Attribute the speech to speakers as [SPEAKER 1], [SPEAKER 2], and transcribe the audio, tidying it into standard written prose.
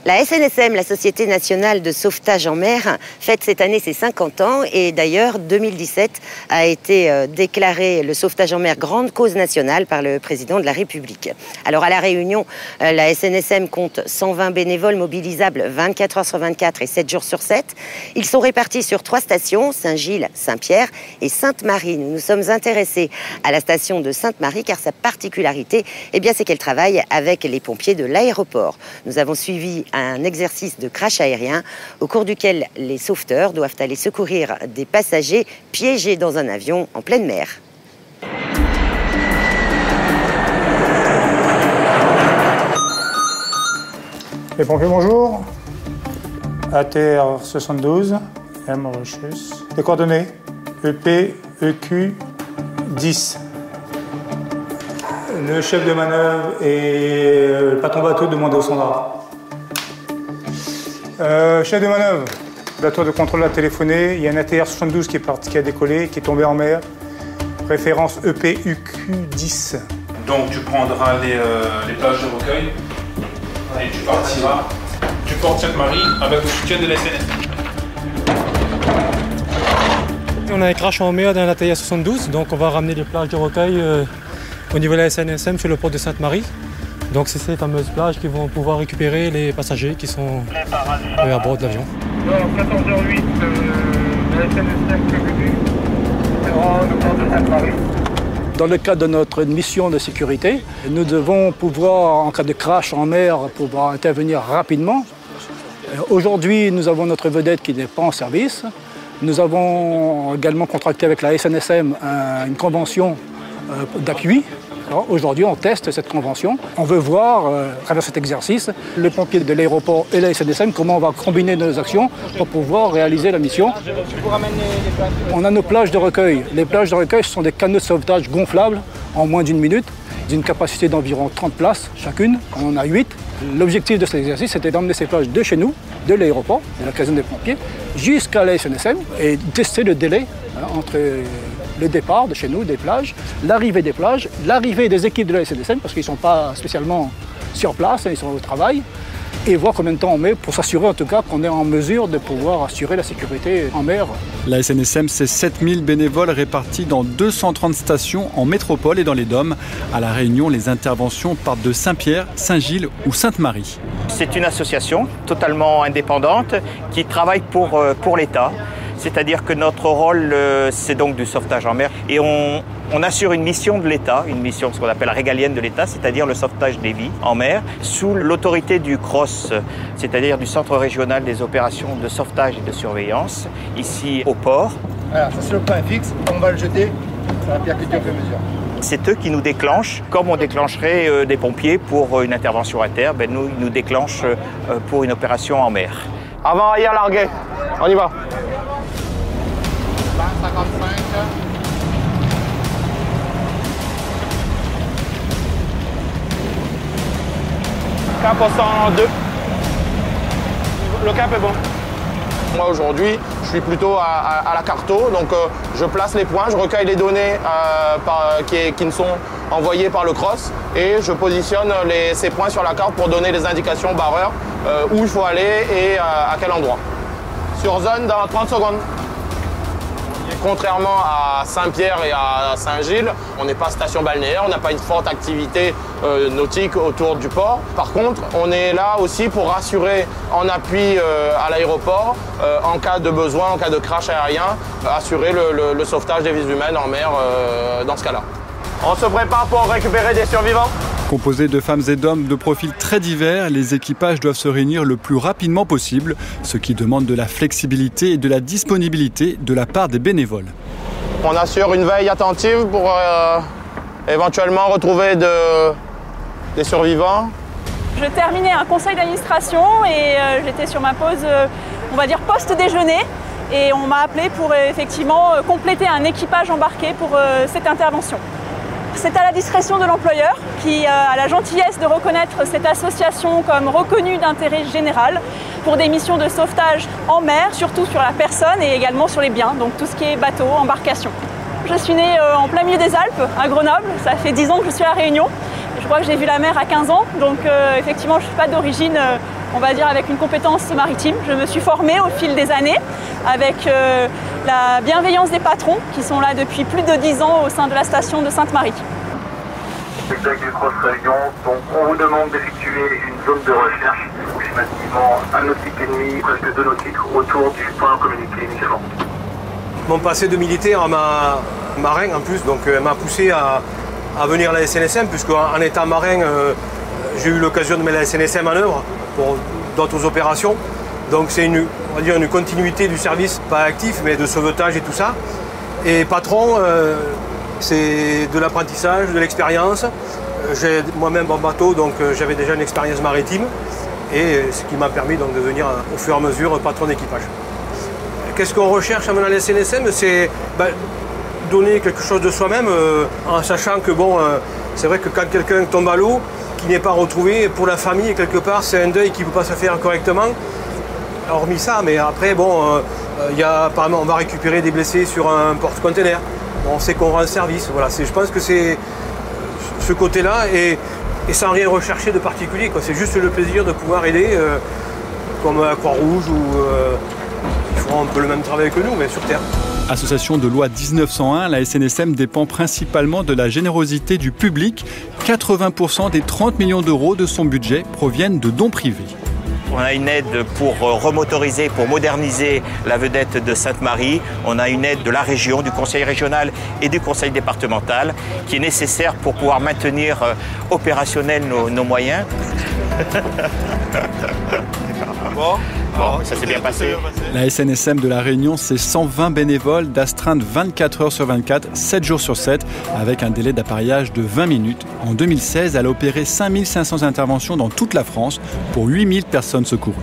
[SPEAKER 1] La SNSM, la Société nationale de sauvetage en mer, fête cette année ses 50 ans et d'ailleurs 2017 a été déclaré le sauvetage en mer grande cause nationale par le président de la République. Alors à La Réunion, la SNSM compte 120 bénévoles mobilisables 24 heures sur 24 et 7 jours sur 7. Ils sont répartis sur 3 stations, Saint-Gilles, Saint-Pierre et Sainte-Marie. Nous nous sommes intéressés à la station de Sainte-Marie car sa particularité, c'est qu'elle travaille avec les pompiers de l'aéroport. Nous avons suivi un exercice de crash aérien au cours duquel les sauveteurs doivent aller secourir des passagers piégés dans un avion en pleine mer.
[SPEAKER 2] Les pompiers, bonjour. ATR 72, M Mauritius. Les coordonnées EP, EQ 10. Le chef de manœuvre et le patron bateau demandent au standard. Chef de manœuvre, bateau de contrôle a téléphoné. Il y a un ATR 72 qui a décollé, qui est tombé en mer. Référence EP, EQ 10.
[SPEAKER 3] Donc tu prendras les plages de recueil et tu partiras. Tu portes Sainte-Marie avec le soutien de la SNSM.
[SPEAKER 4] On a un crash en mer d'un ATR 72, donc on va ramener les plages de recueil au niveau de la SNSM sur le port de Sainte-Marie. Donc c'est ces fameuses plages qui vont pouvoir récupérer les passagers qui sont à bord de l'avion.
[SPEAKER 2] 14h08, la SNSM est venue au port de Sainte-Marie.
[SPEAKER 5] Dans le cadre de notre mission de sécurité, nous devons pouvoir, en cas de crash en mer, pouvoir intervenir rapidement. Aujourd'hui, nous avons notre vedette qui n'est pas en service. Nous avons également contracté avec la SNSM une convention d'appui. Aujourd'hui, on teste cette convention. On veut voir, à travers cet exercice, les pompiers de l'aéroport et la SNSM, comment on va combiner nos actions pour pouvoir réaliser la mission. On a nos plages de recueil. Les plages de recueil, ce sont des canots de sauvetage gonflables en moins d'une minute, d'une capacité d'environ 30 places chacune. On en a 8. L'objectif de cet exercice, c'était d'emmener ces plages de chez nous, de l'aéroport, de la caserne des pompiers, jusqu'à la SNSM et tester le délai entre le départ de chez nous, des plages, l'arrivée des plages, l'arrivée des équipes de la SNSM, parce qu'ils ne sont pas spécialement sur place, ils sont au travail, et voir combien de temps on met pour s'assurer en tout cas qu'on est en mesure de pouvoir assurer la sécurité en mer.
[SPEAKER 6] La SNSM, c'est 7000 bénévoles répartis dans 230 stations en métropole et dans les DOM. À La Réunion, les interventions partent de Saint-Pierre, Saint-Gilles ou Sainte-Marie.
[SPEAKER 7] C'est une association totalement indépendante qui travaille pour l'État. C'est-à-dire que notre rôle, c'est donc du sauvetage en mer. Et on assure une mission de l'État, une mission ce qu'on appelle régalienne de l'État, c'est-à-dire le sauvetage des vies en mer, sous l'autorité du CROSS, c'est-à-dire du Centre régional des opérations de sauvetage et de surveillance, ici au port.
[SPEAKER 8] Voilà, ça c'est le point fixe, on va le jeter, ça va percuter au fur et à mesure.
[SPEAKER 7] C'est eux qui nous déclenchent, comme on déclencherait des pompiers pour une intervention à terre, ils nous déclenchent pour une opération en mer.
[SPEAKER 8] Avant, arrière, largué, on y va.
[SPEAKER 9] 55.
[SPEAKER 8] Cap au 102. Le cap est bon. Moi aujourd'hui, je suis plutôt à la carto, donc je place les points, je recueille les données qui me sont envoyées par le CROSS et je positionne ces points sur la carte pour donner les indications aux barreurs où il faut aller et à quel endroit. Sur zone dans 30 secondes. Contrairement à Saint-Pierre et à Saint-Gilles, on n'est pas station balnéaire, on n'a pas une forte activité nautique autour du port. Par contre, on est là aussi pour rassurer en appui à l'aéroport, en cas de besoin, en cas de crash aérien, assurer le sauvetage des vies humaines en mer dans ce cas-là. On se prépare pour récupérer des survivants.
[SPEAKER 6] Composés de femmes et d'hommes de profils très divers, les équipages doivent se réunir le plus rapidement possible, ce qui demande de la flexibilité et de la disponibilité de la part des bénévoles.
[SPEAKER 8] On assure une veille attentive pour éventuellement retrouver des survivants.
[SPEAKER 10] Je terminais un conseil d'administration et j'étais sur ma pause, on va dire post-déjeuner. Et on m'a appelé pour effectivement compléter un équipage embarqué pour cette intervention. C'est à la discrétion de l'employeur qui a la gentillesse de reconnaître cette association comme reconnue d'intérêt général pour des missions de sauvetage en mer, surtout sur la personne et également sur les biens, donc tout ce qui est bateau, embarcation. Je suis née en plein milieu des Alpes, à Grenoble. Ça fait 10 ans que je suis à La Réunion. Je crois que j'ai vu la mer à 15 ans, donc effectivement je ne suis pas d'origine on va dire avec une compétence maritime. Je me suis formée au fil des années avec la bienveillance des patrons qui sont là depuis plus de 10 ans au sein de la station de Sainte-Marie.
[SPEAKER 9] Spectacle du Cross Réunion, donc on vous demande d'effectuer une zone de recherche, approximativement 1 nautique et demi, presque 2 nautiques, autour du point communiqué initialement.
[SPEAKER 11] Mon passé de militaire m'a marin en plus, donc m'a poussé à venir à la SNSM, puisque en étant marin, j'ai eu l'occasion de mettre la SNSM en œuvre pour d'autres opérations. Donc c'est une continuité du service, pas actif, mais de sauvetage et tout ça. Et patron, c'est de l'apprentissage, de l'expérience. J'ai moi-même mon bateau, donc j'avais déjà une expérience maritime, et ce qui m'a permis donc de devenir au fur et à mesure patron d'équipage. Qu'est-ce qu'on recherche en menant la SNSM? C'est donner quelque chose de soi-même, en sachant que bon, c'est vrai que quand quelqu'un tombe à l'eau, qui n'est pas retrouvé, pour la famille, quelque part, c'est un deuil qui ne peut pas se faire correctement. Hormis ça, mais après, bon, apparemment, on va récupérer des blessés sur un porte-container. On sait qu'on rend service. Voilà, je pense que c'est ce côté-là, et sans rien rechercher de particulier. C'est juste le plaisir de pouvoir aider, comme à Croix-Rouge, où ils feront un peu le même travail que nous, mais sur Terre.
[SPEAKER 6] Association de loi 1901, la SNSM dépend principalement de la générosité du public. 80% des 30 millions d'euros de son budget proviennent de dons privés.
[SPEAKER 7] On a une aide pour remotoriser, pour moderniser la vedette de Sainte-Marie. On a une aide de la région, du conseil régional et du conseil départemental qui est nécessaire pour pouvoir maintenir opérationnels nos moyens. Bon, ça s'est bien passé.
[SPEAKER 6] La SNSM de La Réunion, c'est 120 bénévoles d'astreinte 24 heures sur 24, 7 jours sur 7, avec un délai d'appareillage de 20 minutes. En 2016, elle a opéré 5500 interventions dans toute la France pour 8000 personnes secourues.